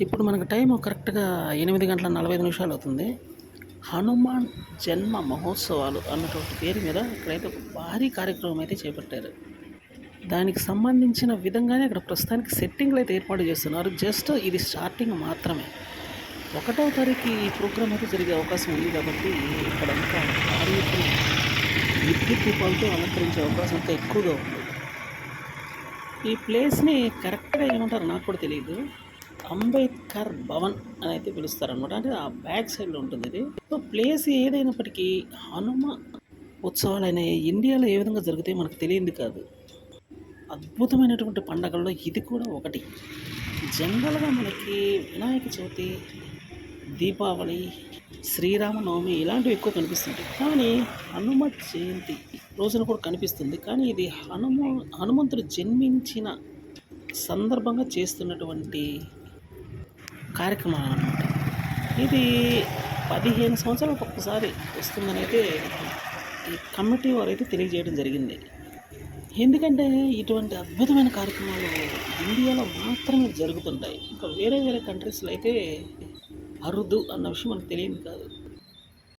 ఇప్పుడు మనకు టైము కరెక్ట్‌గా 8:45 అవుతుంది. హనుమాన్ జన్మ మహోత్సవాలు అన్నటువంటి పేరు మీద ఇక్కడైతే ఒక భారీ కార్యక్రమం అయితే చేపట్టారు. దానికి సంబంధించిన విధంగానే అక్కడ ప్రస్తుతానికి సెట్టింగ్‌లయితే ఏర్పాటు చేస్తున్నారు. జస్ట్ ఇది స్టార్టింగ్ మాత్రమే. 1వ తారీఖు ఈ ప్రోగ్రామ్ అయితే జరిగే అవకాశం ఉంది కాబట్టి ఇక్కడంతా భారీ ఎత్తున విద్యుత్ దీపాలతో అలంకరించే అవకాశం ఇంకా ఎక్కువగా ఉంది. ఈ ప్లేస్‌ని కరెక్ట్‌గా ఏమంటారో నాకు కూడా తెలీదు. అంబేద్కర్ భవన్ అని అయితే పిలుస్తారనమాట. అంటే ఆ బ్యాక్ సైడ్‌లో ఉంటుంది ఇది. సో, ప్లేస్ ఏదైనప్పటికీ హనుమ ఉత్సవాలనేవి ఇండియాలో ఏ విధంగా జరుగుతాయో మనకు తెలియంది కాదు. అద్భుతమైనటువంటి పండగల్లో ఇది కూడా ఒకటి. జనరల్‌గా మనకి వినాయక చవితి, దీపావళి, శ్రీరామనవమి ఇలాంటివి ఎక్కువ కనిపిస్తుంటాయి. కానీ హనుమ జయంతి రోజున కూడా కనిపిస్తుంది. కానీ ఇది హనుమంతుడు జన్మించిన సందర్భంగా చేస్తున్నటువంటి కార్యక్రమం అన్నమాట. ఇది 15 సంవత్సరాలకు ఒక్కసారి వస్తుందనైతే ఈ కమిటీ వారైతే తెలియజేయడం జరిగింది. ఎందుకంటే ఇటువంటి అద్భుతమైన కార్యక్రమాలు ఇండియాలో మాత్రమే జరుగుతుంటాయి. ఇంకా వేరే వేరే కంట్రీస్‌లో అయితే అరుదు అన్న విషయం మనకు తెలియదు కాదు.